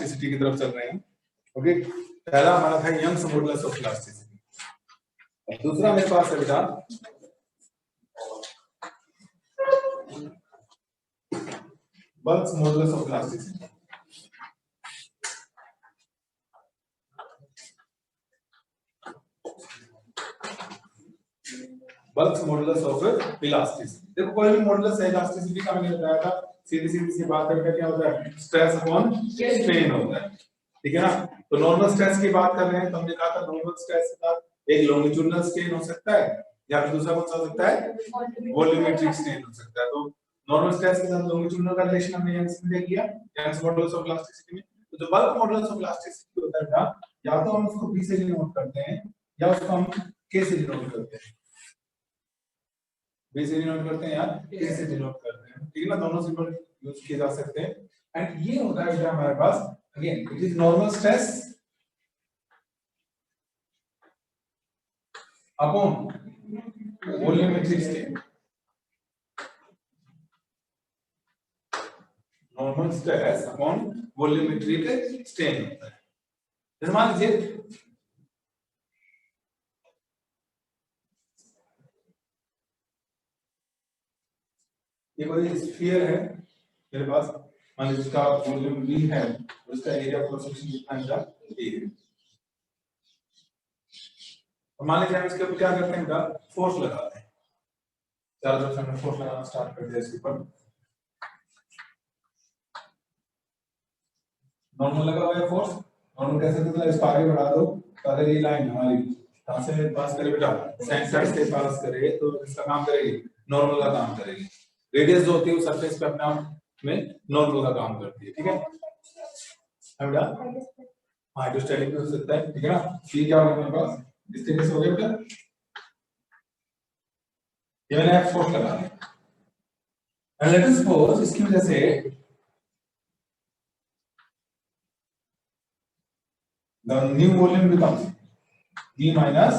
Elasticity की तरफ चल रहे हैं। ओके, पहला हमारा था यंग्स मॉडुलस ऑफ इलास्टिसिटी। दूसरा मेरे पास है बेटा bulks modulus of elasticity. Bulks modulus of elasticity. देखो कोई भी मॉडुलस है इलास्टिसिटी का, मैंने बताया था सीधी सीधी सी बात करके क्या होता है, स्ट्रेस अपॉन स्ट्रेन होता है, ठीक है ना। तो नॉर्मल स्ट्रेस की बात कर रहे हैं तो हमने कहा था नॉर्मल स्ट्रेस के साथ एक लॉन्गिट्यूडिनल स्ट्रेन हो सकता है या फिर दूसरा कौन सा हो सकता है, वॉल्यूमेट्रिक स्ट्रेन हो सकता है। तो नॉर्मल स्ट्रेस के साथ लॉन्गिट्यूडिनल का रिलेशन हमने यंग्स में देख लिया, यंग्स मॉडुलस ऑफ इलास्टिसिटी में। तो जो बल्क मॉडुलस ऑफ इलास्टिसिटी होता है ना, या तो हम उसको बी से डिनोट करते हैं या उसको हम के से डिनोट करते हैं, बी से डिनोट करते हैं या के से डिनोट करते हैं, ठीक है ना। दोनों सिंबल यूज किए जा सकते हैं। एंड ये होता है हमारे पास again it is normal stress upon volumetric strain, normal stress upon volumetric strain होता है। जैसे मान लीजिए ये कोई स्फीयर है मेरे पास, मान लीजिए इसका वॉल्यूम v है और इसका एरिया क्रॉस सेक्शन कितना है, a है। और मान लीजिए हम इसके ऊपर क्या करते हैं, फोर्स लगाते हैं, चारों तरफ से हमने फोर्स लगाना स्टार्ट कर दिया इसके ऊपर। नॉर्मल लगा हुआ है फोर्स, नॉर्मल कैसे मतलब इसको आगे बढ़ा दो तो अगर ये लाइन हमारी कहां से पास करे बेटा, सेंटर से पास करे तो इसका काम करेगी, नॉर्मल का काम करेगी। रेडियस जो होती है वो सरफेस पे अपने आप में नॉर्मल का काम करती है, ठीक है बेटा। हाइड्रोस्टैटिक भी हो सकता है, ठीक है ना। ये क्या होगा मेरे पास, इस तरीके से हो गया बेटा, ये मैंने फोर्स लगा दिया एंड लेट अस सपोज इसकी वजह से the new volume becomes v minus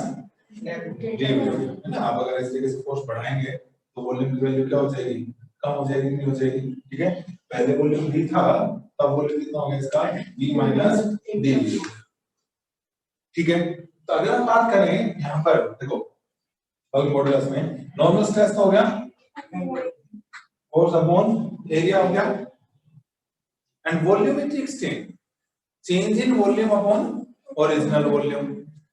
d volume, है ना। आप अगर इस तरीके से फोर्स बढ़ाएंगे तो वॉल्यूम की वैल्यू क्या हो जाएगी, कम हो जाएगी, नहीं हो जाएगी, ठीक है। पहले वॉल्यूम v था तब वॉल्यूम कितना हो गया इसका, v minus d volume, ठीक है। तो अगर हम बात करें यहाँ पर देखो बल्क मॉडुलस में नॉर्मल स्ट्रेस तो हो गया, फोर्स अपॉन एरिया हो गया, and volumetric strain change in volume upon original volume.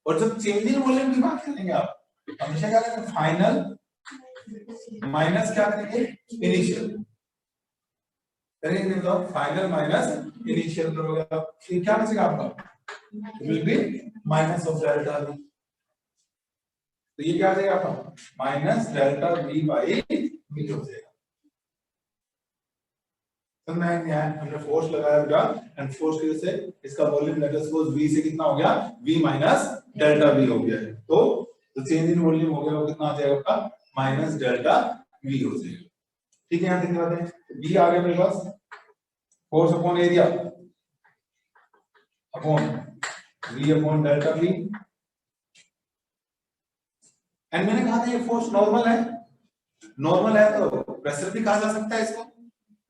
और जब चेंज इन वॉल्यूम की बात करेंगे आप हमेशा क्या करेंगे, फाइनल माइनस क्या करेंगे, इनिशियल करेंगे। तो फाइनल माइनस इनिशियल करोगे आप, क्या बचेगा आपका, will be minus of delta v। तो ये क्या आ जाएगा आपका, minus delta v by v हो जाएगा। तो मैं यहाँ हमने फोर्स लगाया बेटा एंड फोर्स की वजह से इसका volume let us suppose v से कितना हो गया, v माइनस डेल्टा v हो गया है। तो जो चेंज इन वॉल्यूम हो गया वो कितना आ जाएगा आपका, माइनस डेल्टा v हो जाएगा, ठीक है। यहाँ देखते हैं v आ गया मेरे पास, force upon area upon v upon delta v। And मैंने कहा था ये फोर्स नॉर्मल है, नॉर्मल है तो प्रेशर भी कहा जा सकता है इसको।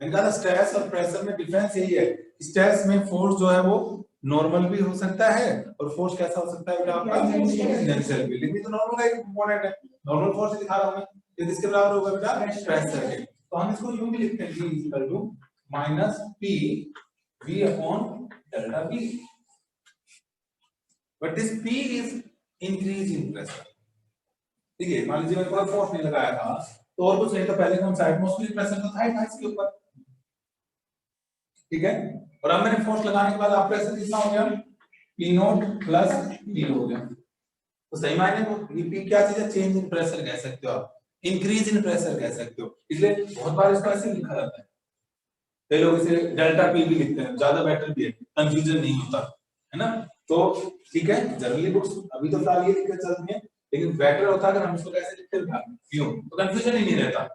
मैंने कहा था स्ट्रेस और प्रेशर में डिफरेंस यही है, स्ट्रेस में फोर्स जो है वो नॉर्मल भी हो सकता है और फोर्स कैसा हो सकता है बेटा आपका, टेंजेंशियल भी। लेकिन तो नॉर्मल का एक कंपोनेंट है, नॉर्मल फोर्स दिखा रहा हूं मैं, ये किसके बराबर होगा बेटा, प्रेशर के। तो हम इसको यूं भी लिखते हैं, v equal to minus p v upon delta v, but this p is increase in pressure, ठीक है। मान लीजिए मैंने कोई फोर्स नहीं लगाया था तो और कुछ नहीं, तो पहले कौन सा एटमॉस्फेरिक प्रेशर तो था ही था इसके ऊपर, ठीक है। और अब मैंने फोर्स लगाने के बाद आप प्रेशर कितना हो गया, P नॉट प्लस P हो गया। तो सही मायने में P क्या चीज है, चेंज इन प्रेशर कह सकते हो आप, इंक्रीज इन प्रेशर कह सकते हो। इसलिए बहुत बार इसको ऐसे लिखा जाता है, कई लोग इसे डेल्टा P भी लिखते हैं, ज्यादा बेटर भी है, कंफ्यूजन नहीं होता है ना। तो ठीक है, जनरली बुक्स अभी तो फिलहाल ये लिख के चलती है, लेकिन बेटर होता अगर हम इसको कैसे लिखते हैं, क्यों, तो कंफ्यूजन ही नहीं रहता।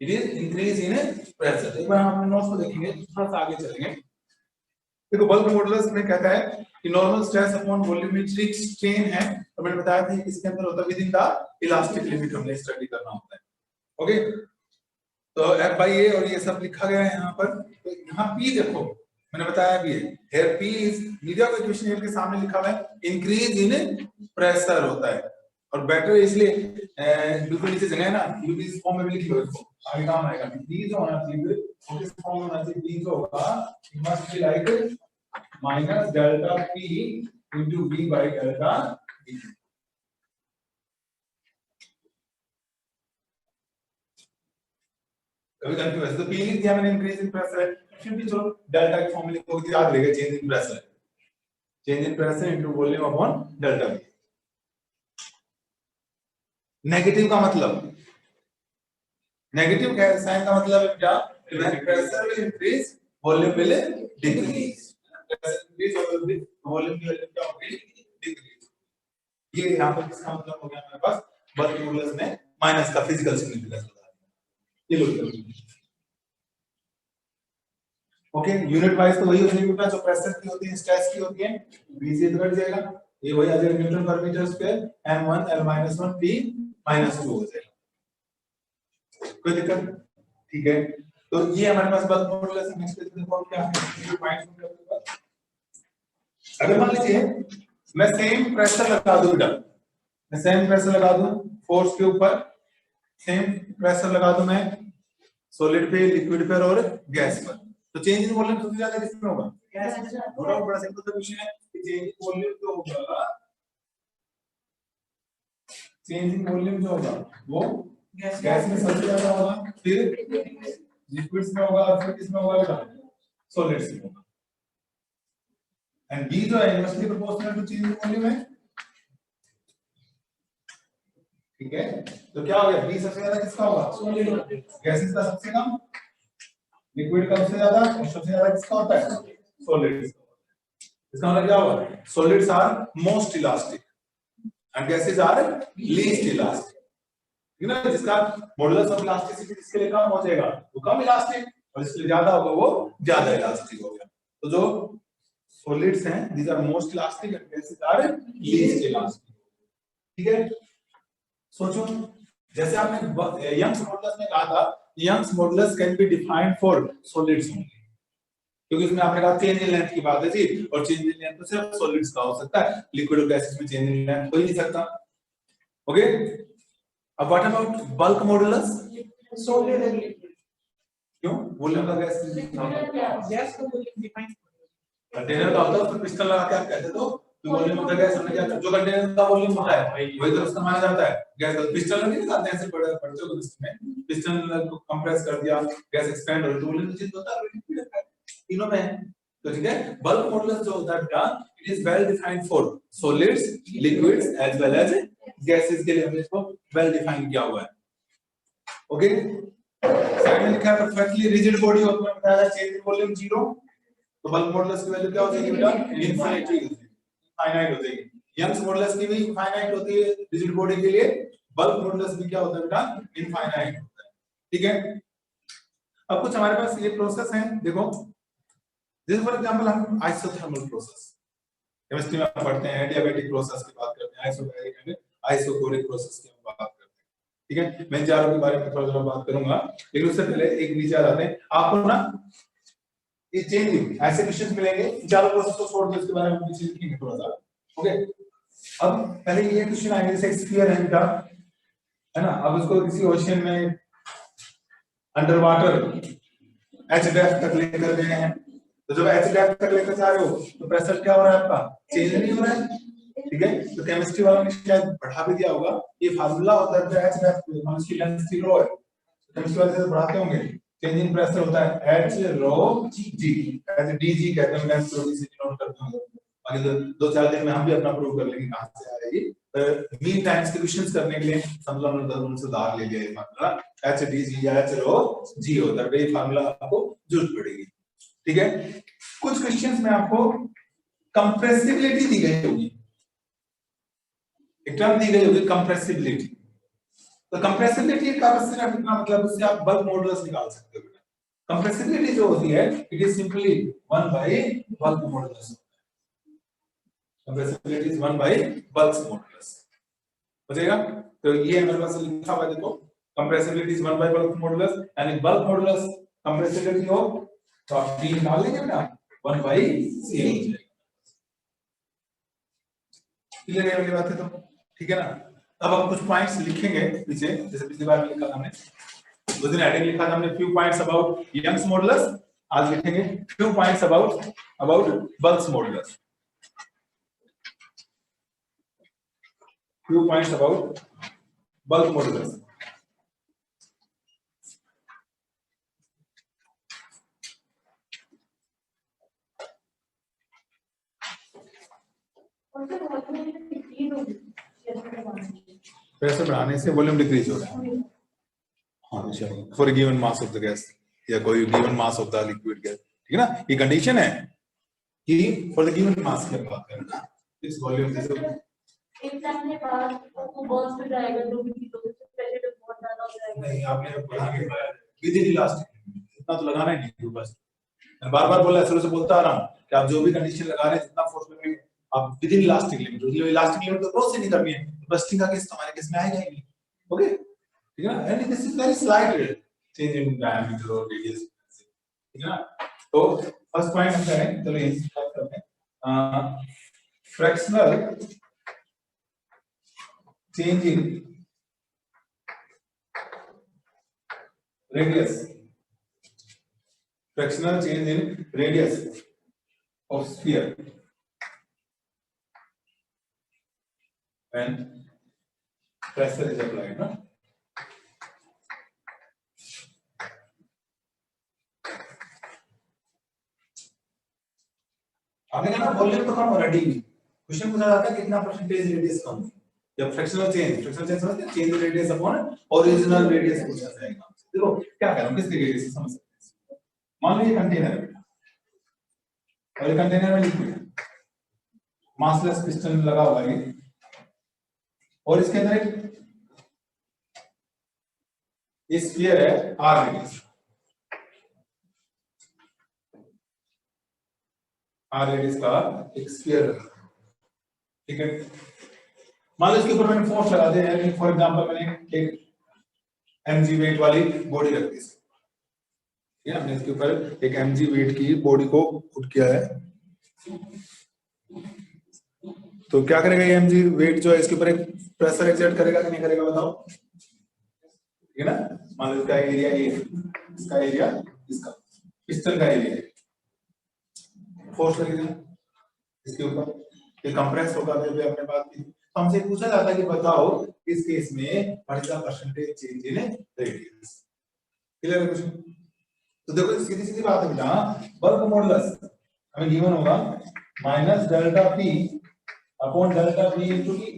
It is increase in pressure. एक बार हम अपने नोट्स को देखेंगे, थोड़ा सा आगे चलेंगे। देखो बल्क मॉडुलस में कहता है कि normal stress upon volumetric strain है, और मैंने बताया था कि किसके अंदर होता है, with in the elastic limit हमने स्टडी करना होता है, ओके। तो F बाई ए और ये सब लिखा गया है यहाँ पर। तो यहाँ P देखो, मैंने बताया भी है, here P is मीडिया को इक्वेशन के सामने लिखा हुआ है इंक्रीज इन प्रेशर होता है, और बेटर इसलिए बिल्कुल नीचे जगह है ना, यूपी इस फॉर्म में भी लिखी हो इसको, आगे काम आएगा। बी जो होना चाहिए वो किस फॉर्म में होना चाहिए, बी जो होगा it must be like minus delta P into B by delta B. कभी कंफ्यूज तो पी लिख दिया मैंने इंक्रीज इन प्रेशर, फिर भी चलो डेल्टा की फॉर्म में लिखो तो याद रहेगा change in pressure, change in pressure into volume upon delta B. Negative का मतलब, नेगेटिव साइन का मतलब है क्या, pressure will increase volume will decrease, pressure increase और वॉल्यूम की वैल्यू क्या होगी, डिक्रीज। ये यहां पर किसका मतलब हो गया हमारे पास, बल्क मॉडुलस में माइनस का फिजिकल सिग्निफिकेंस बता दिया। ये लो ओके, यूनिट वाइज तो वही हो जाएगी बेटा, जो प्रेशर की होती है स्ट्रेस की होती है, v से कट जाएगा, ये वही आ जाएगा न्यूटन पर metre square m1 l-1 p -2 हो जाएगा। कोई दिक्कत, ठीक है। तो ये हमारे पास बल्क मॉडुलस है। नेक्स्ट देखो क्या है, अगर मान लीजिए मैं सेम प्रेशर लगा दूं बेटा, मैं सेम प्रेशर लगा दूं फोर्स के ऊपर, सेम प्रेशर लगा दूं मैं सॉलिड पे, लिक्विड पर और गैस पर, तो चेंज इन वॉल्यूम सबसे ज्यादा किसमें होगा, गैस में। बड़ा सिंपल सा क्वेश्चन है कि चेंज इन वॉल्यूम जो होगा, चेंज इन वॉल्यूम जो होगा वो गैस में सबसे ज्यादा होगा, फिर लिक्विड्स में होगा, और फिर किसमें होगा बेटा, सॉलिड्स में होगा। एंड बी जो है inversely proportional to change in volume है, ठीक है। तो क्या हो गया, बी सबसे ज्यादा किसका होगा, सॉलिड, गैसेस का सबसे कम, लिक्विड का सबसे ज्यादा, और सबसे ज्यादा किसका होता है, सॉलिड्स। इसका मतलब क्या होगा, solids are most elastic and gases are least elastic, ठीक है ना। जिसका मॉडुलस ऑफ इलास्टिसिटी जिसके लिए कम हो जाएगा वो कम इलास्टिक, और जिसके लिए ज्यादा होगा वो ज्यादा इलास्टिक हो गया। तो जो सॉलिड्स हैं these are most elastic and gases are least elastic, ठीक है। सोचो जैसे आपने यंग्स मॉडुलस में कहा था, Young's modulus can be defined for solids only, क्योंकि इसमें आपने कहा चेंज इन लेंथ की बात है जी, और चेंज इन लेंथ तो सिर्फ सॉलिड्स का हो सकता है, लिक्विड और गैसेस में चेंज इन लेंथ हो ही नहीं सकता। ओके, अब what about bulk modulus, solid and liquid, क्यों वॉल्यूम का गैस गैस का वॉल्यूम डिफाइन, कंटेनर का होता है उसमें पिस्टन लगा के आप कहते तो वॉल्यूम ऑफ द गैस, हमने क्या जो कंटेनर का वॉल्यूम होता है वही तो उसका माना जाता है गैस का। पिस्टन नहीं लगाते ऐसे बड़े पढ़ते हो इसमें, पिस्टन को कंप्रेस कर दिया, गैस एक्सपेंड हो तो वॉल्यूम चेंज होता है तीनों में। तो ठीक है, बल्क मॉडुलस जो होता है बेटा, it is well defined for solids, liquids as well as gases के लिए हमने इसको वेल डिफाइन किया हुआ है। ओके, साइड में लिखा है परफेक्टली रिजिड बॉडी और मैं बताया चेंज इन वॉल्यूम 0, तो बल्क मॉडुलस की वैल्यू क्या हो जाएगी बेटा, इनफाइनाइट, फाइनाइट हो जाएगी। यंग्स मॉडुलस की भी फाइनाइट होती है रिजिड बॉडी के लिए, बल्क मॉडुलस भी क्या होता है बेटा, इनफाइनाइट होता है, ठीक है। अब कुछ हमारे पास ये प्रोसेस है, देखो जैसे फॉर एग्जांपल हम आइसोथर्मल प्रोसेस केमिस्ट्री में पढ़ते हैं, एडियाबैटिक प्रोसेस की बात करते हैं, आइसोबैरिक एंड आइसोकोरिक प्रोसेस की हम बात करते हैं, ठीक है। मैं चारों के बारे में थोड़ा थोड़ा बात करूंगा, लेकिन उससे पहले एक विचार आते हैं आपको ना, ये चेंजिंग ऐसे क्वेश्चंस मिलेंगे, चारों प्रोसेस को छोड़ के उसके बारे में कुछ लिखेंगे थोड़ा सा। ओके, अब पहले ये क्वेश्चन आएंगे, जैसे स्फीयर है बेटा, है ना, अब उसको किसी ओशियन में अंडर वाटर एच डेप्थ तक लेकर गए हैं, तो जब एच डेप्थ तक लेकर जा रहे हो तो प्रेशर क्या हो रहा है आपका, चेंज नहीं हो रहा है, ठीक है। तो केमिस्ट्री वालों ने शायद बढ़ा भी दिया होगा, ये फार्मूला होता है एच डेप्थ, उसकी लेंथ 0 है, केमिस्ट्री वाले से बढ़ाते होंगे, चेंज इन प्रेशर होता है h rho g, ऐसे dg कहते हैं, मैं थोड़ी सी नोट करता हूं, आगे दो चार दिन में हम भी अपना प्रूव कर लेंगे कहां से आ रही है। मीन टाइम्स के क्वेश्चंस करने के लिए समझ से उधार ले लिया ये फार्मूला, h dg या h rho g होता है, ये फार्मूला आपको जरूरत पड़ेगी, ठीक है। कुछ क्वेश्चंस में आपको कंप्रेसिबिलिटी दी गई होगी, एक टर्म दी गई होगी कंप्रेसिबिलिटी, तो कंप्रेसिबिलिटी का सिर्फ इतना मतलब उससे आप बल्क मॉडुलस निकाल सकते हो। कंप्रेसिबिलिटी जो होती है it is simply 1 by bulk modulus, compressibility is 1 by bulk modulus, हो जाएगा। तो ये हमारे पास लिखा हुआ है, देखो compressibility is 1 by bulk modulus, यानी बल्क मॉडुलस कंप्रेसिबिलिटी हो तो आप d निकाल लेंगे बेटा, 1 by C हो जाएगा। क्लियर है वाली बात है तो ठीक है ना। अब हम कुछ पॉइंट्स लिखेंगे पीछे, जैसे पिछली बार में लिखा था हमने, उस दिन हेडिंग लिखा था हमने few points about Young's modulus, आज लिखेंगे few points about Bulk's modulus, few points about Bulk modulus। Pressure बढ़ाने से वॉल्यूम डिक्रीज हो रहा है। हाँ चलो, for given mass of the gas या कोई given mass of the liquid gas, ठीक है ना, ये कंडीशन है कि फॉर द गिवन मास की बात करें ना, इस वॉल्यूम से एक टाइम के बाद वो बॉल्स पे जाएगा जो भी, तो प्रेशर बहुत ज्यादा हो जाएगा। नहीं, आपने बढ़ा के विद इन इलास्टिक इतना तो लगाना ही नहीं बस। मैं बार-बार बोला, शुरू से बोलता आ रहा हूं कि आप जो भी कंडीशन लगा रहे हैं, जितना फोर्स लगाएंगे आप विद इन इलास्टिक लिमिट, जो इलास्टिक लिमिट तो क्रॉस ही नहीं करनी है, बस्टिंग का केस हमारे केस में आएगा ही नहीं। ओके, ठीक है ना, and this is very slight change in diameter और रेडियस, ठीक है ना। तो फर्स्ट पॉइंट हम करें, चलो ये स्टार्ट करते हैं। Fractional change in radius, fractional change in radius of sphere when pressure is applied, no? आपने कहा ना वॉल्यूम तो कम ऑलरेडी, क्वेश्चन पूछा जाता है कितना परसेंटेज रेडियस कम है, जब फ्रैक्शनल चेंज समझते हैं, change in radius upon original radius पूछा जाएगा। देखो क्या कह रहा हूं, किस तरीके से समझ सकते हैं। मान लीजिए कंटेनर है और कंटेनर में लिक्विड है, मासलेस पिस्टन लगा हुआ है और इसके अंदर एक स्फीयर है आर रेडियस, आर रेडियस का एक स्फीयर, ठीक है। मान लो इसके ऊपर मैंने फोर्स लगा दिया है, फॉर एग्जांपल मैंने एक mg वेट वाली बॉडी रख दी, ठीक है, हमने इसके ऊपर एक mg वेट की बॉडी को पुट किया है, तो क्या करेगा ये mg वेट जो है इसके ऊपर एक प्रेशर एक्सर्ट करेगा कि नहीं करेगा बताओ, ठीक है ना। मान लो इसका एरिया ये, इसका एरिया, इसका पिस्टन का एरिया, फोर्स लगेगा इसके ऊपर, ये कंप्रेस होगा, अभी आपने बात की। तो हमसे पूछा जाता है कि बताओ इस केस में what is the percentage change in radius. Clear है क्वेश्चन? तो देखो सीधी सीधी बात है बेटा, बल्क मॉडुलस हमें गिवन होगा minus delta P upon delta B into T.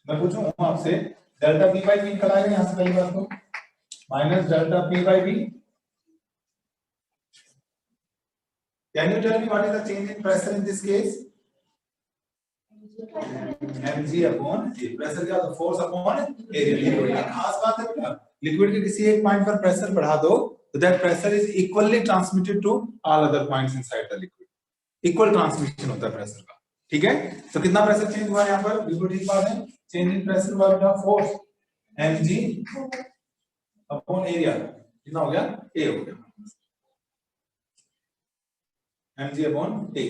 मैं पूछूं आपसे डेल्टा पी बाई बी निकालेंगे यहां से पहली बात तो minus delta P by B. Can you tell me what is the change in pressure in this case? mg upon a, pressure क्या होता है, force upon area। लिक्विड की खास बात है बेटा, लिक्विड के किसी एक पॉइंट पर प्रेशर बढ़ा दो तो that pressure is equally transmitted to all other points inside the liquid, equal transmission होता है प्रेशर का, ठीक है। तो कितना प्रेशर चेंज हुआ यहाँ पर, बिल्कुल ठीक बात है, चेंज इन प्रेशर हुआ बेटा फोर्स mg अपॉन एरिया, कितना हो गया, a हो गया, mg अपॉन a,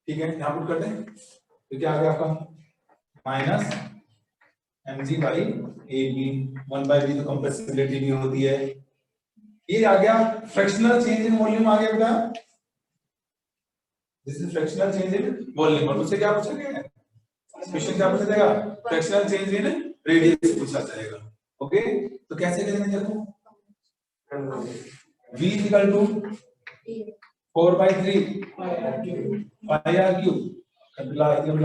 ठीक है। यहां पुट कर दें तो क्या आ गया आपका minus mg by ab, 1 by b तो कंप्रेसिबिलिटी भी होती है, ये आ गया फ्रैक्शनल चेंज इन वॉल्यूम आ गया बेटा, this is fractional change in volume. और मुझसे क्या पूछा गया है, क्वेश्चन क्या पूछा जाएगा, फ्रैक्शनल चेंज इन रेडियस पूछा जाएगा। ओके, तो कैसे करेंगे देखो, v equal to 4 by 3 pi r cube capital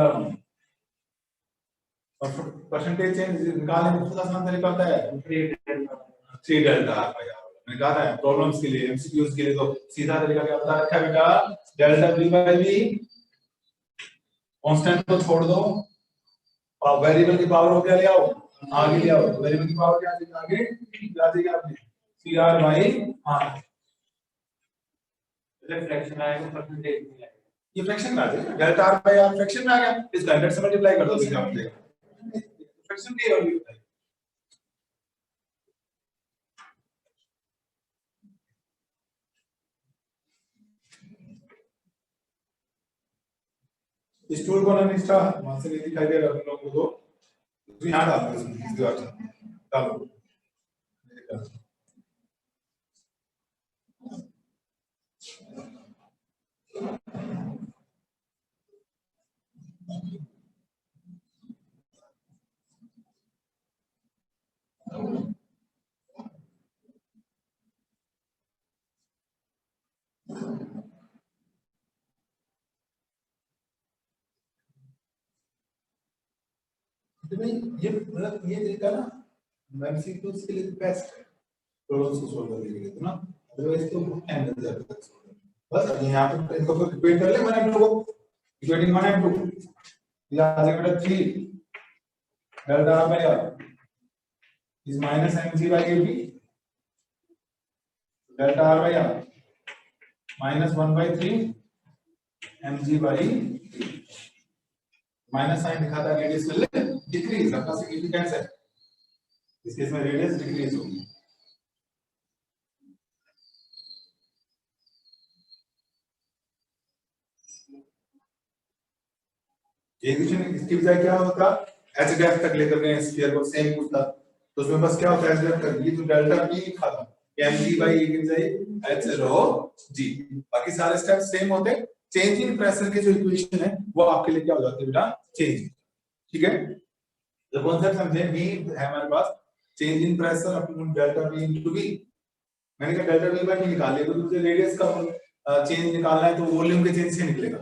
और परसेंटेज चेंज निकालने का सबसे आसान तरीका होता है 3 डेल्टा r by r। मैंने कहा था प्रॉब्लम्स के लिए, एमसीक्यूज के लिए तो सीधा तरीका क्या बता रखा है बेटा, delta v by v constant को छोड़ दो और वेरिएबल की पावर को क्या ले आओ, आगे ले आओ, वेरिएबल की पावर क्या आ जाएगी आगे, क्या देगा आपने cr by r, फ्रैक्शन आएगा, परसेंटेज नहीं आएगा, ये फ्रैक्शन में आ जाएगा, delta r by r fraction में आ गया, इसका 100 से मल्टीप्लाई कर दो तो क्या हो जाएगा, फ्रैक्शन की वैल्यू होता है। इस टूल को ना निष्ठा वहां से नहीं दिखाई दे रहा तुम लोगों को, तो यहाँ डाल दो इसमें, इस दीवार पर डालो। तो भाई ये मतलब ये तरीका ना एमसीक्यूज के लिए बेस्ट है प्रॉब्लम्स को सॉल्व करने के लिए, तो ना अदरवाइज तो टाइम लग जाता है solve करने में। बस यहाँ पे इसको फिर रिपीट कर ले 1 and 2 को, इक्वेटिंग 1 and 2 ये आ जाएगा बेटा 3 delta r by r is minus mg by ab delta r by r minus 1 by 3 mg by minus sign दिखाता है रेडियस कर ले डिक्रीज, अपना सिग्निफिकेंस है इस केस में रेडियस डिक्रीज होगी। एक क्वेश्चन इसकी बजाय क्या होता एच डेफ तक लेकर गए स्फीयर को सेम पूछता, तो उसमें बस क्या होता है एच डेफ तक ये जो डेल्टा पी लिखा था एम जी बाई ए की बजाय एच रो जी, बाकी सारे स्टेप सेम होते, चेंज इन प्रेशर के जो इक्वेशन है वो आपके लिए क्या हो जाती है बेटा चेंज, ठीक है। जो कॉन्सेप्ट समझे v है हमारे पास change in pressure upon delta v into v, मैंने कहा डेल्टा v बाय v निकाल लिया तो मुझे रेडियस का चेंज निकालना है तो वॉल्यूम के चेंज से निकलेगा,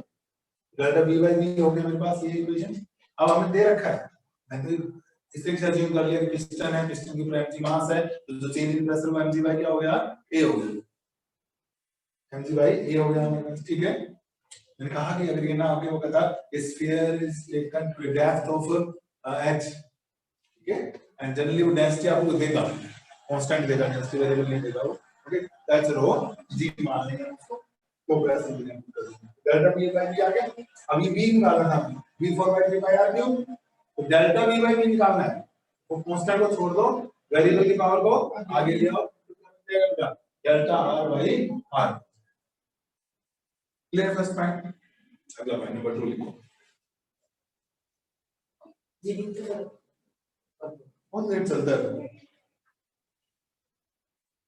डेल्टा v बाय v हो गया मेरे पास ये इक्वेशन। अब हमें दे रखा है मैंने इससे अज्यूम कर लिया कि पिस्टन है, पिस्टन की प्राइमरी मास है तो जो चेंज इन प्रेशर वो mg बाय क्या हो गया a हो गया, mg बाय a हो गया हमारे पास, ठीक है। मैंने कहा कि अगर ये ना आगे वो कहता sphere is taken to a depth of h, ठीक है, एंड जनरली वो डेंसिटी आपको देगा कांस्टेंट देगा, डेंसिटी वेरिएबल नहीं देगा वो, ओके दैट्स रो जी मान लेंगे उसको को प्रेशर देंगे डेल्टा v बाय v आ गया। अब ये v निकालना था v four by 3 by r cube, तो डेल्टा v बाय v निकालना है वो कांस्टेंट को छोड़ दो वेरिएबल की पावर को आगे ले आओ delta r by r, clear first point. अगला पॉइंट नंबर 2 लिखो, बहुत लेट चलता है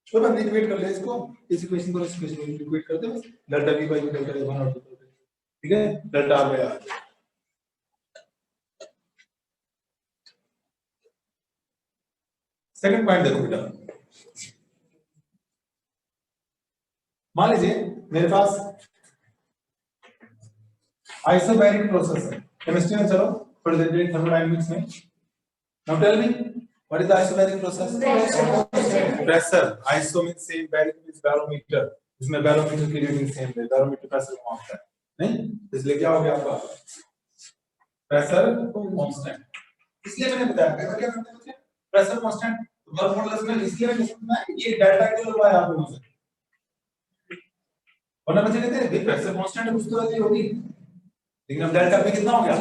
छोटा नहीं वेट कर ले इसको, इस इक्वेशन को इस इक्वेशन में इक्वेट करते हैं delta v by delta a 1 और 2, ठीक है, delta r by r। Second point देखो बेटा, मान लीजिए मेरे पास आइसोबैरिक प्रोसेस है केमिस्ट्री में, चलो थोड़ी देर थर्मोडायनामिक्स में, now tell me what is the isobaric process, pressure, iso means same, baric means barometer, इसमें बैरोमीटर की रीडिंग सेम है, बैरोमीटर प्रेशर को मापता है नहीं, इसलिए क्या हो गया आपका प्रेशर कांस्टेंट, इसलिए मैंने बताया क्या क्या करते हैं प्रेशर कांस्टेंट वर्क मॉडुलस में, इसलिए मैंने समझा ये डेल्टा के लिए आप लोगों से, वरना बच्चे कहते हैं प्रेशर कांस्टेंट कुछ तो वैल्यू होगी, लेकिन अब डेल्टा p कितना हो गया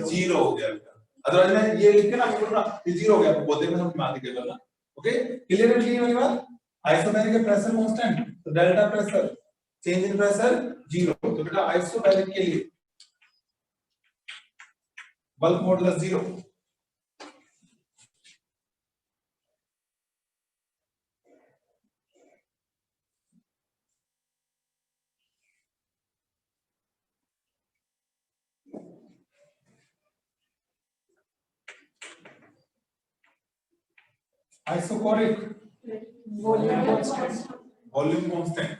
0 हो गया बेटा, अदरवाइज मैं ये लिख के ना बोलूंगा ये 0 हो गया तो बोलते में समझ में आती है ना, ओके क्लियर है ये वाली बात। आइसोबैरिक प्रेशर कांस्टेंट तो delta pressure change in pressure 0, तो बेटा आइसोबैरिक के लिए bulk modulus 0, isochoric volume constant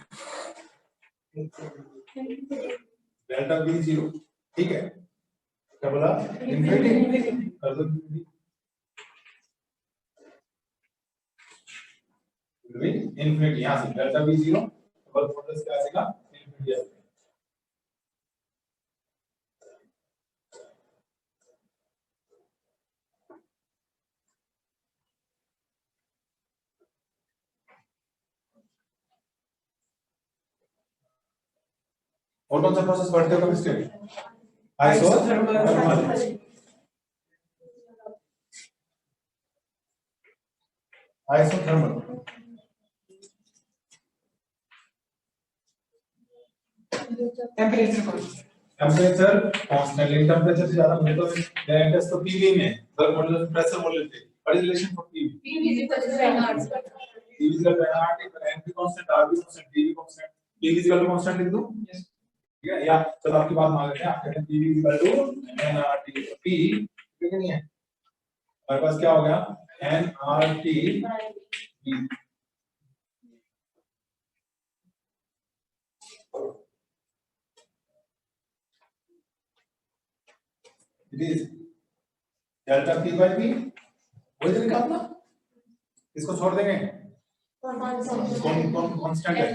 delta v 0, ठीक है, क्या बोला इन्फिनिटी कर दो इन्फिनिटी, यहां से डेल्टा v 0 बल्क मॉडुलस क्या आ जाएगा इन्फिनिटी आ जाएगा। और कौन सा प्रोसेस पढ़ते हो केमिस्ट्री में, isothermal, isothermal temperature temperature constant, लेकिन टेम्परेचर से ज्यादा मुझे तो डायरेक्ट तो पीवी में वर्क मॉडुलस प्रेशर बोल लेते हैं। What is relation for PV? PV is equal to NR PV is equal to NRT, N भी कांस्टेंट, आर भी कांस्टेंट, डी भी constant, PV is equal to constant लिख दूं? यस, ठीक है। या चलो आपकी बात मान लेते हैं, आप कहते हैं PV is equal to NRT, P ठीक नहीं है, हमारे पास क्या हो गया NRT B. It is delta P by P, वही तरीका अपना, इसको छोड़ देंगे, कौन कांस्टेंट है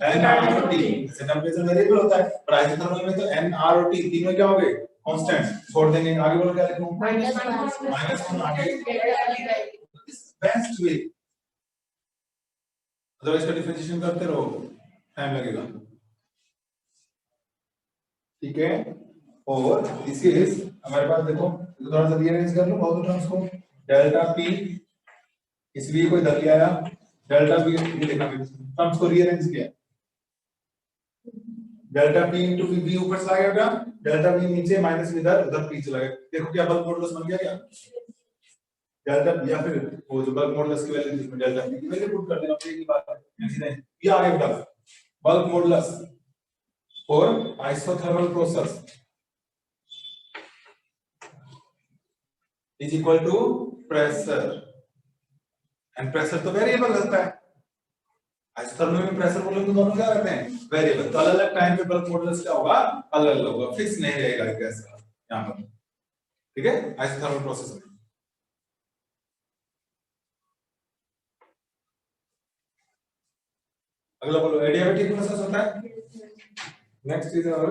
N R और T, जैसे टेम्परेचर वेरिएबल होता है, पर आइसोथर्मल में तो N R और T तीनों क्या हो गए कांस्टेंट, छोड़ देंगे। आगे बोलो क्या लिखूं? -1 आगे बेस्ट वे, अदरवाइज इसका डिफरेंशिएशन करते रहो टाइम लगेगा, ठीक है। और दिस इज हमारे पास देखो, थोड़ा सा रीअरेंज कर लो बहुत टर्म्स को, डेल्टा पी, इस v को इधर ले आया, डेल्टा पी ये देखा मैंने टर्म्स को रीअरेंज किया, डेल्टा पी इनटू v ऊपर चला गया, डेल्टा v नीचे माइनस इधर, उधर p चला गया। देखो क्या बल्क मॉडुलस बन गया क्या, डेल्टा या फिर वो जो बल्क मॉडुलस की वैल्यू जिसमें डेल्टा पी की वैल्यू पुट कर देना, एक ही बात है सीधा ये आ गया बेटा, bulk modulus for isothermal process is equal to pressure, and pressure तो वेरिएबल रहता है, आइसोथर्मल में प्रेशर बोलोगे तो दोनों क्या रहते हैं वेरिएबल, तो अलग अलग टाइम पे बल्क मॉडुलस क्या होगा अलग अलग होगा, फिक्स नहीं रहेगा कैसा यहाँ पर, ठीक है आइसोथर्मल प्रोसेस में। अगला बोलो एडियाबैटिक प्रोसेस होता है, next is our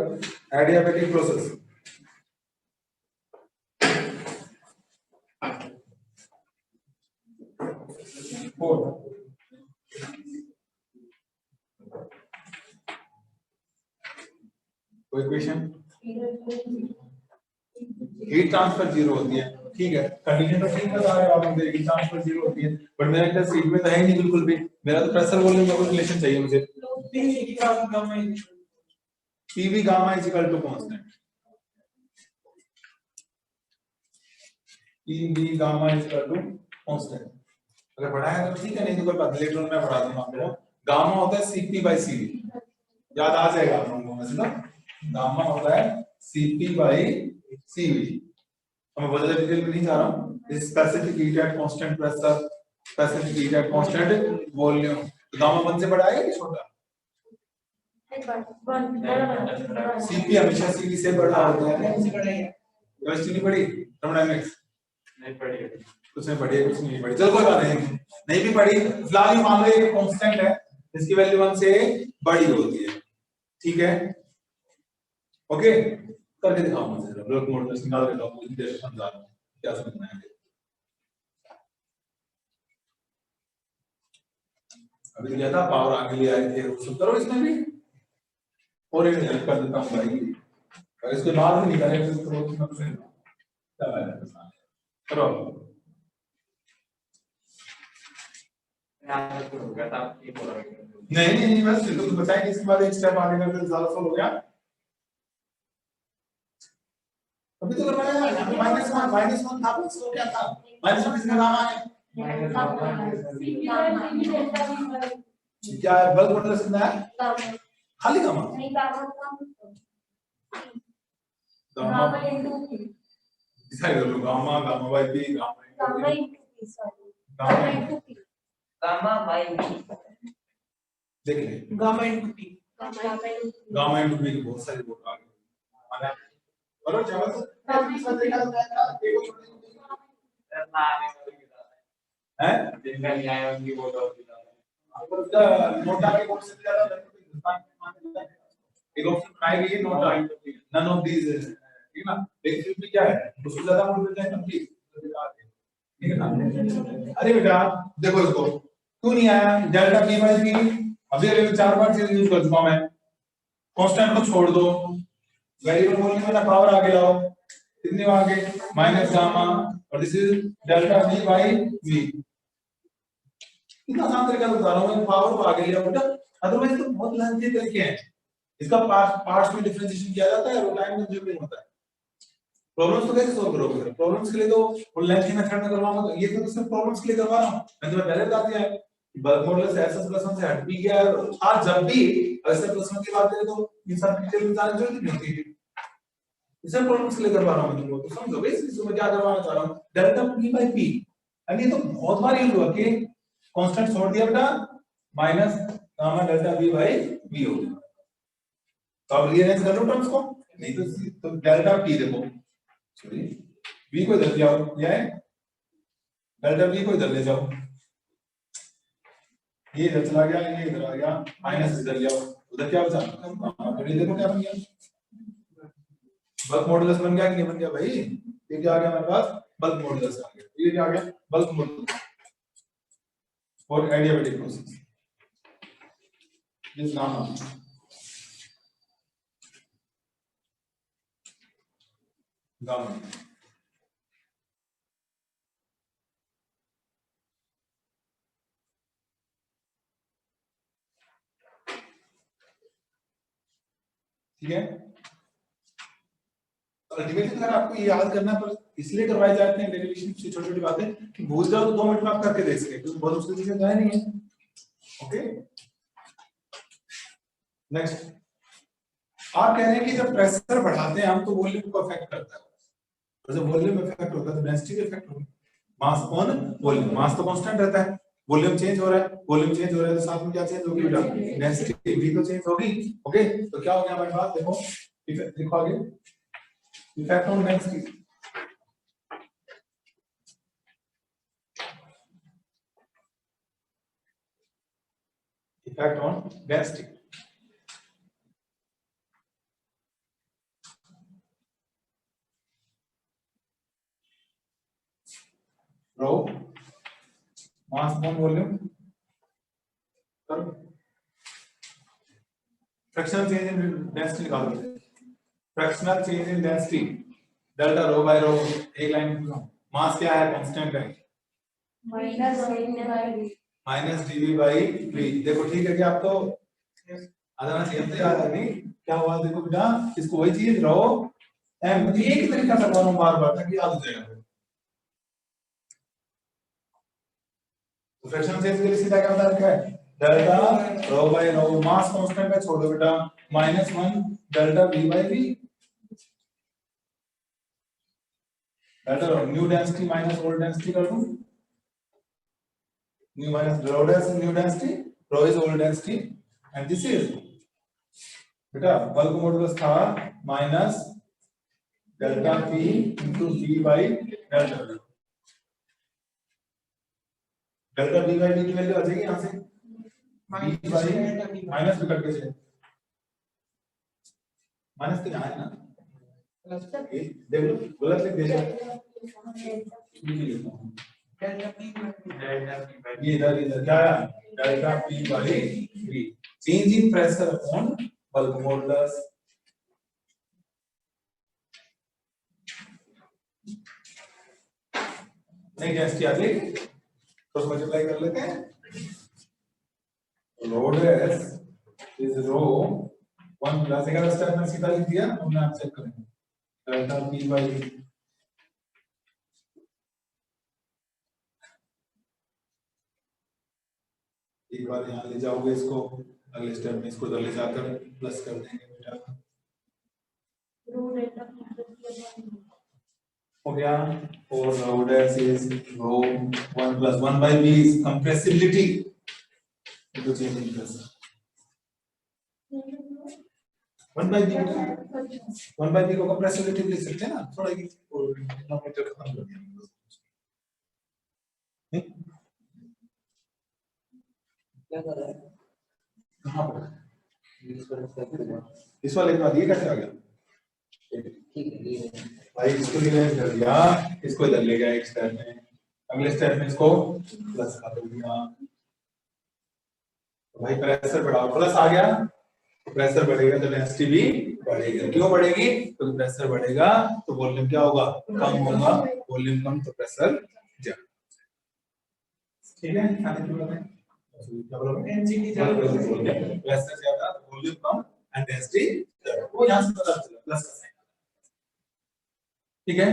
adiabatic process. कोई क्वेश्चन? हीट ट्रांसफर जीरो होती है, ठीक है, कंडीशन तो ठीक बता रहे हो आप मुझे, हीट ट्रांसफर जीरो होती है, बट मेरा एक सीट में तो है नहीं बिल्कुल भी, मेरा तो प्रेशर वॉल्यूम का रिलेशन चाहिए मुझे, PV gamma is equal to constant, PV gamma is equal to constant, अगर पढ़ाया तो ठीक है, नहीं तो कोई बात, लेटर में पढ़ा दूंगा आपको। गामा होता है सीपी बाय सीवी, याद आ जाएगा आप लोगों को वैसे ना, गामा होता है सीपी बाय सीवी, मैं बहुत ज्यादा डिटेल में नहीं जा रहा हूं, specific heat at constant pressure, specific heat at constant volume, तो गामा 1 से बड़ा है कि छोटा? सीपी हमेशा सीवी से बड़ा होता है, केमिस्ट्री नहीं पढ़ी, थर्मोडायनामिक्स नहीं पढ़ी, कुछ नहीं पढ़ी, कुछ नहीं पढ़ी, चलो कोई बात नहीं, नहीं भी पढ़ी, फिलहाल ये मान लो एक कांस्टेंट है जिसकी वैल्यू 1 से बड़ी होती है, ठीक है, ओके, करके दिखाओ मुझे, ब्लॉक मॉडुलस निकाल के बताओ, मुझे देर समझा रहा हूं क्या समझना है। अभी तो क्या था, पावर आगे ले आए थे, सब करो इसमें भी, और एक हेल्प कर देता हूं भाई, अगर इसके बाद नहीं करेंगे तो क्या है, करो नहीं नहीं बस तो बताएंगे, इसके बाद एक स्टेप आगे करके ज्यादा सोल्व हो गया, अभी तो करना है -1 था, इसको क्या था -1 किसका नाम है, क्या है बल्क मॉडुलस कितना है, खाली गामा नहीं, गामा डिसाइड कर लो, gamma gamma by B, gamma into P, gamma by B, देख ले gamma into P, gamma into P बहुत सारी बोल आ गई, माना करो जबरदस्त, इसमें देखा जाएगा एक छोटी है जिनका न्याय उनकी बोल और अगर उसका नोटा के बोर्ड से ज्यादा एक ऑप्शन बनाई गई है नोटा, नन ऑफ दीज, ठीक है ना, लेकिन फिर भी क्या है उसको ज्यादा बोल देते हैं कंप्लीट, ठीक है ना। अरे बेटा देखो इसको क्यों नहीं आया, डेल्टा पी बाय पी अभी अभी 4 बार चीज यूज कर चुका मैं, कांस्टेंट को छोड़ दो, वेरिएबल वॉल्यूम में ना पावर आगे लाओ, कितनी आगे माइनस गामा, और this is delta V by V, इतना आसान तरीका बता रहा हूं मैं, पावर को आगे ले आओ बेटा, अदरवाइज तो बहुत लेंथी तरीके हैं, इसका पार्ट्स में डिफरेंशिएशन किया जाता है और टाइम कंज्यूमिंग होता है। प्रॉब्लम्स तो कैसे सॉल्व करोगे? प्रॉब्लम्स के लिए तो वो लेंथ की मेथड में करवाऊंगा, तो ये तो सिर्फ प्रॉब्लम्स के लिए करवा रहा हूं। मैंने तुम्हें पहले बता दिया है बल्क मॉडुलस SS + 1 से हट भी गया है। आज जब भी SS + 1 की बात करें तो इन सब डिटेल में जाने की जरूरत नहीं होती है। इसे प्रॉब्लम्स के लिए करवा रहा हूं मैं तुमको, तो समझो बेसिकली मैं क्या करवाना चाह रहा हूं। डेल्टा P/P, अब ये तो बहुत बार यूज हुआ कि कांस्टेंट छोड़ दिया बेटा माइनस गामा डेल्टा V/V हो गया। तो अब रीअरेंज कर लो टर्म्स को, नहीं तो डेल्टा P देखो, सॉरी V को इधर ले जाओ, क्या है डेल्टा V को इधर ले जाओ, ये इधर चला गया, ये इधर आ गया, माइनस इधर ले आओ, उधर क्या बचा? तो ये देखो क्या बन गया, बल्क मॉडुलस बन गया कि नहीं बन गया भाई? ये क्या आ गया हमारे पास? बल्क मॉडुलस आ गया। ये क्या आ गया? बल्क मॉडुलस और adiabatic process this gamma. Gamma ठीक है। अल्टीमेटली अगर आपको ये याद करना पर इसलिए करवाए जाते हैं डेरिवेशन से छोटी छोटी बातें कि भूल जाओ तो 2 मिनट में आप करके देख सके, क्योंकि बहुत मुश्किल चीजें तो है नहीं है। ओके नेक्स्ट, आप कह रहे हैं कि जब प्रेशर बढ़ाते हैं हम तो वॉल्यूम को अफेक्ट करता है, और जब वॉल्यूम इफेक्ट होता है तो डेंसिटी भी इफेक्ट होगी। मास ऑन वॉल्यूम, मास तो कांस्टेंट रहता है, वॉल्यूम चेंज हो रहा है, वॉल्यूम चेंज हो रहा है तो साथ में क्या चेंज होगी बेटा? डेंसिटी भी तो चेंज होगी। ओके तो क्या हो गया हमारे पास, देखो देखो आगे effect on density. Effect on density, rho mass on volume करो, फ्रैक्शनल चेंज इन डेंसिटी निकालो, fractional change in density delta rho by rho, एक लाइन मास क्या है? कांस्टेंट है माइनस dV बाई V। देखो ठीक है कि आप तो आ जाना चाहिए तो याद नहीं क्या हुआ, देखो बेटा इसको वही चीज रो एम एक ही तरीका से करवा रहा हूं बार बार ताकि याद हो जाएगा। तो फ्रैक्शनल चेंज के लिए सीधा क्या बता रखा है? Delta rho by rho, mass constant है छोड़ दो बेटा, -1 delta V by V, delta new density minus old density कर दूं, new minus rho density, new density, rho is old density and this is बेटा बल्क मॉडुलस था minus delta P into V by delta V। Delta V by V की value आ जाएगी यहां से V by minus भी cut के चले, माइनस तो यहां है ना, देख लो गलत लिख दिया, ये इधर क्या है? Delta P by V, change in pressure upon bulk modulus. नहीं डेंसिटी आ जाएगी तो मल्टीप्लाई कर लेते हैं, रो डेस इज रो 1 प्लस, अगर स्टेप में सीधा लिख दिया हमने, आप चेक करेंगे डेल्टा P बाई एक बार यहाँ ले जाओगे इसको, अगले स्टेप में इसको ले जाकर प्लस कर देंगे बेटा, हो गया। और rho dash is rho 1 plus 1 by V is compressibility into change in pressure, 1 by V बेटा, 1 बाई V को कंप्रेसिबिलिटी लिख सकते हैं ना, थोड़ा ये डिनोमिनेटर खत्म कर दिया क्या कर रहा है? कहां पर इस वाले के बाद ये कैसे आ गया? ठीक है ये भाई इसको रीअरेंज कर दिया, इसको इधर ले गया एक स्टेप में, अगले स्टेप में इसको प्लस कर दिया, तो भाई प्रेशर बढ़ाओ, प्लस आ गया तो प्रेशर बढ़ेगा तो डेंसिटी भी बढ़ेगी। क्यों बढ़ेगी? तो प्रेशर बढ़ेगा तो वॉल्यूम क्या होगा? कम होगा, वॉल्यूम कम तो प्रेशर ज्यादा। ठीक है, आगे क्या बोलोगे? एनजीटी ज्यादा, प्रेशर ज्यादा, वॉल्यूम कम एंड डेंसिटी वो यहाँ से पता चला प्लस का साइन, ठीक है।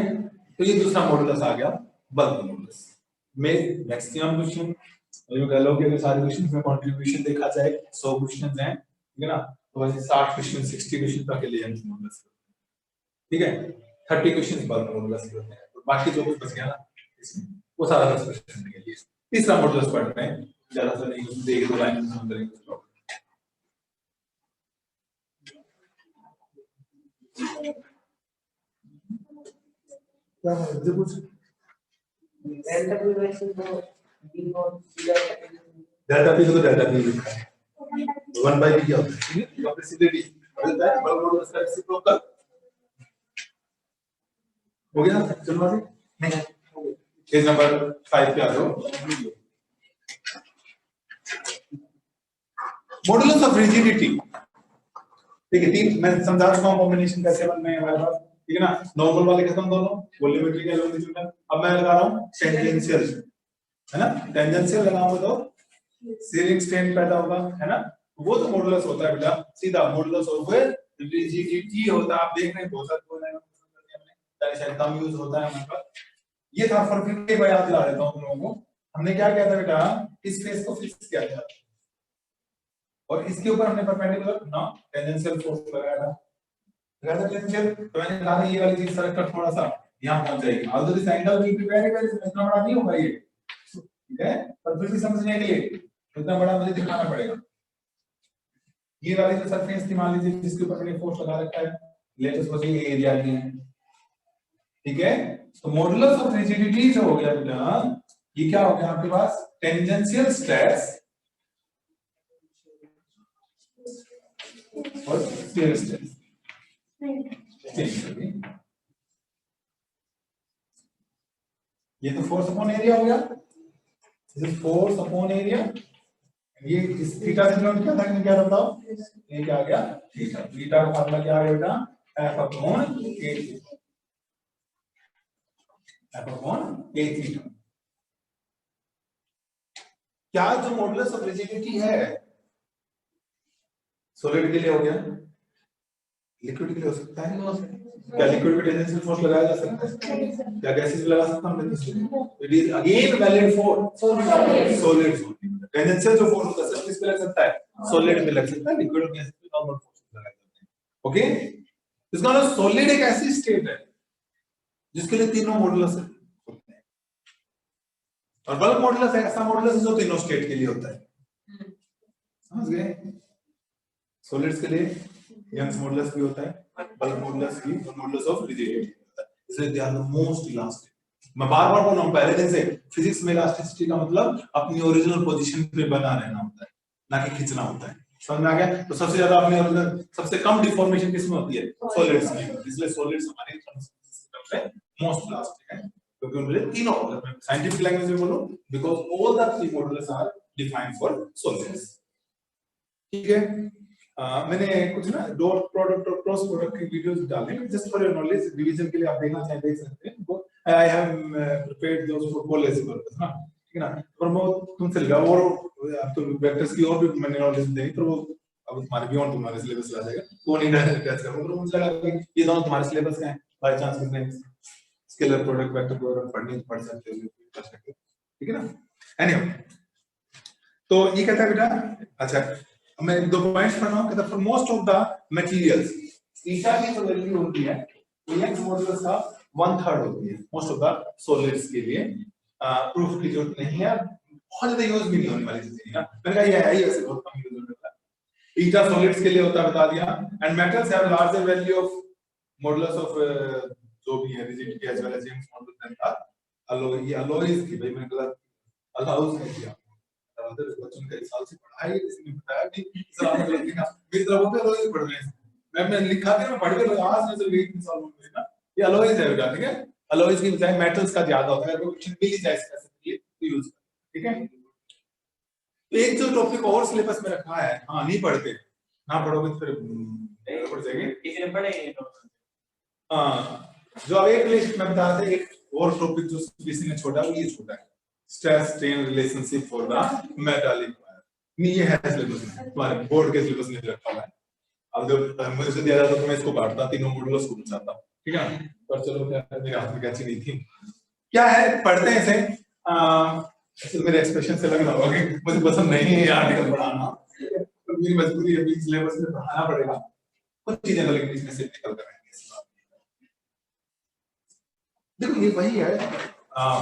तो ये दूसरा मॉडुलस आ गया बल्क मॉडुलस में मैक्सिमम क्वेश्चन, और कह लो कि अगर सारे क्वेश्चन में कंट्रीब्यूशन देखा जाए 100 क्वेश्चन हैं, ठीक है ना, तो वैसे 60 क्वेश्चन 60 क्वेश्चन तक के लिए मॉडुलस, ठीक है, 30 क्वेश्चन बल्क मॉडुलस होते हैं, तो बाकी जो कुछ बच गया ना इसमें वो सारा 10 क्वेश्चन के लिए। तीसरा मॉडुलस पढ़ रहे हैं, ज्यादा से नहीं देख दो लाइन में समझ लेंगे। क्या है कुछ डेल्टा पी वैसे तो बी नॉट डेल्टा पी तो डेल्टा पी लिखा है 1 by b क्या होता है, कैपेसिटी बोलता है बल्क मॉडुलस का रेसिप्रोकल हो गया। चलो आगे नहीं पेज नंबर 5 पे आ जाओ। मॉडुलस ऑफ रिजिडिटी, ठीक है, तीन मैं समझा चुका हूं कॉम्बिनेशन कैसे बनने वाला, ठीक है ना, नॉर्मल वाले खत्म दोनों, वॉल्यूमेट्रिक लॉन्गिट्यूडनल। अब मैं लगा रहा हूं टेंजेंशियल, है ना, टेंजेंशियल लगाऊंगा तो सीरिंग स्ट्रेन पैदा होगा, है ना, वो तो मॉडुलस होता है बेटा सीधा मॉडुलस ऑफ रिजिडिटी होता है। आप देख रहे हैं बहुत सारे हमने शायद कम यूज होता है हमारे पास। ये था फॉर फिर एक बार याद दिला देता हूं तुम लोगों को, हमने क्या किया था बेटा, इस फेस को फिक्स किया था और इसके ऊपर हमने परपेंडिकुलर ना टेंजेंशियल फोर्स लगाया था, टेंजेंशियल, तो मैंने कहा ये वाली चीज सरक कर थोड़ा सा यहां पहुंच जाएगी, although this angle will be very very इतना बड़ा नहीं होगा ये, ठीक है, पर फिर भी समझने के लिए इतना बड़ा मुझे दिखाना पड़ेगा। ये वाली जो सरफेस थी मान लीजिए जिसके ऊपर मैंने फोर्स लगा रखा है, लेट सपोज ये एरिया नहीं है, ठीक है, तो मॉडुलस ऑफ रिजिडिटी जो हो गया बेटा, ये क्या हो गया आपके पास, टेंजेंशियल स्ट्रेस और शियर स्ट्रेस, ये तो फोर्स अपॉन एरिया हो गया, this is force upon area, ये इस थीटा से डिनोट किया था कि क्या बताओ, ये क्या आ गया थीटा, थीटा का फार्मूला क्या आ गया बेटा, एफ अपॉन ए, एफ अपॉन ए थीटा। क्या जो मॉडुलस ऑफ रिजिडिटी है सॉलिड के लिए हो गया, लिक्विड के लिए हो सकता है, क्या लिक्विड पे टेंजेंशियल फोर्स लगाया जा सकता है, क्या गैसेस पे लगा सकता हूं, it is again valid for solid, tangential जो फोर्स होता है सिर्फ किस पे लग सकता है, सॉलिड पे लग सकता है, लिक्विड और गैसेस पे नॉर्मल फोर्स लगा सकते हैं, ओके। इसका मतलब सॉलिड एक ऐसी स्टेट है जिसके लिए तीनों मॉडुलस होते हैं, और बल्क मॉडुलस एक ऐसा मॉडुलस जो तीनों स्टेट के लिए होता है, समझ गए। सॉलिड्स के लिए यंग्स मॉडुलस भी होता है, बल्क मॉडुलस भी, और मॉडुलस ऑफ रिजिडिटी होता है, इसलिए they are the most elastic. मैं बार-बार बोल रहा हूं पहले दिन से, फिजिक्स में इलास्टिसिटी का मतलब अपनी ओरिजिनल पोजीशन पे बना रहना होता है, ना कि खींचना होता है, समझ में आ गया। तो सबसे ज्यादा अपनी ओरिजिनल सबसे कम डिफॉर्मेशन किसमें होती है, सॉलिड्स में, इसलिए सॉलिड्स हमारे सिस्टम में मोस्ट इलास्टिक है, क्योंकि उनमें तीनों, साइंटिफिक लैंग्वेज में बोलो, because all the three modulus are defined for solids, ठीक है। मैंने कुछ ना डॉट प्रोडक्ट और क्रॉस प्रोडक्ट की वीडियोस डाले just for your knowledge, revision के लिए आप देखना चाहें देख सकते हैं, I have prepared those for college purpose ना, ठीक है ना, पर वो तुमसे लगा और अब तो वेक्टर्स की और भी मैंने नॉलेज देनी, तो वो अब तुम्हारे बियॉन्ड तुम्हारे सिलेबस आ जाएगा, वो नहीं टच करूंगा, तो मुझे लगा कि ये दोनों तुम्हारे सिलेबस का है, बाय चांस कितने स्केलर प्रोडक्ट वेक्टर प्रोडक्ट पढ़ सकते हो, ठीक है ना। एनीवे, तो ये कहता है बेटा, अच्छा मैं दो पॉइंट्स पढ़ रहा हूं, कहता for most of the materials theta की जो वैल्यू होती है वो यंग्स मॉडुलस का 1/3 होती है, मोस्ट ऑफ द सॉलिड्स के लिए प्रूफ की जरूरत नहीं है, बहुत ज्यादा यूज भी नहीं होने वाली चीज है ना, मैंने कहा ये है ही ऐसे बहुत कम यूज होता है, थीटा सॉलिड्स के लिए होता है बता दिया, and metals have larger value of modulus of जो भी है rigidity as well as Young's modulus and alloy, ये अलॉयज की भाई मैंने कहा अलाउज नहीं किया, बच्चों का साल से पढ़ाई किसी ने बताया कि सर आप लोग लिखना मेरी तरफ होते अलॉयज पढ़ रहे हैं, मैं लिखा था मैं पढ़ के आज नजर गई 3 साल में ना, ये अलॉयज है बेटा, ठीक है, अलॉयज की बजाय मेटल्स का ज्यादा होता है, अगर क्वेश्चन मिल ही जाए इसका तो यूज, ठीक है। तो एक जो टॉपिक और सिलेबस में रखा है, हां नहीं पढ़ते, ना पढ़ोगे तो फिर पढ़ जाएंगे, किसी ने पढ़े हां, जो अब एक लिस्ट में बता रहे थे, एक और टॉपिक जो किसी ने छोड़ा वो ये छोटा है, stress strain relationship for the metallic wire, नहीं ये है सिलेबस में, तुम्हारे बोर्ड के सिलेबस में रखा हुआ है, अब जब मुझे से दिया जाता तो मैं इसको काटता, तीनों मॉडुलस को बचाता, ठीक है। पर चलो क्या, मेरे हाथ में कैची नहीं थी। क्या है, पढ़ते हैं इसे। मेरे एक्सप्रेशन से लग रहा होगा कि मुझे पसंद नहीं है ये आर्टिकल पढ़ाना, तो मेरी मजबूरी है, सिलेबस में पढ़ाना पड़ेगा कुछ चीजें, तो लेकिन इसमें से निकल कर आएंगे इस बात। देखो ये वही है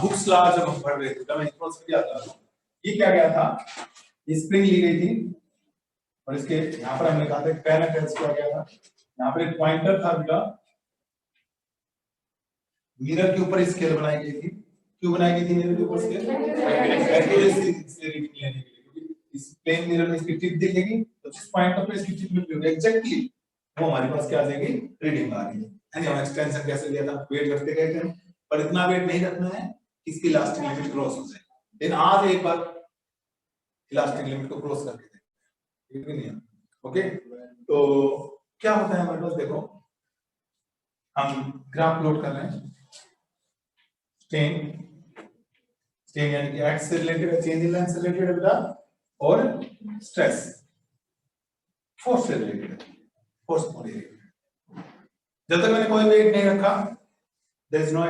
बुक्स ला जब हम पढ़ रहे थे, तब इंट्रो से क्या था, ये क्या गया था, ये स्प्रिंग ली गई थी और इसके यहाँ पर हमने कहा था पेन अटैच किया गया था, यहाँ पर एक पॉइंटर था बेटा, मिरर के ऊपर स्केल बनाई गई थी। क्यों बनाई गई थी मिरर के ऊपर स्केल? एक्यूरेसी से रीडिंग लेने के लिए, क्योंकि इस प्लेन मिरर में इसकी टिप दिखेगी तो जिस पॉइंट पर इसकी टिप निकलेगी एग्जैक्टली वो हमारे पास क्या आ जाएगी, रीडिंग आ रही है। यानी हम एक्सटेंशन कैसे लिया था, वेट रखते गए थे, पर इतना वेट नहीं रखना है कि इसकी इलास्टिक लिमिट क्रॉस हो जाए। लेकिन आज एक बार इलास्टिक लिमिट को क्रॉस करके देखते हैं, ठीक है। ओके, तो क्या होता है हमारे पास, देखो हम ग्राफ प्लॉट कर रहे हैं, स्ट्रेन यानी कि एक्स से रिलेटेड है, चेंज इन लेंथ से रिलेटेड है बेटा, और स्ट्रेस फोर्स से रिलेटेड है, फोर्स को रिलेटेड। जब तक मैंने कोई वेट नहीं रखा, देयर इज नो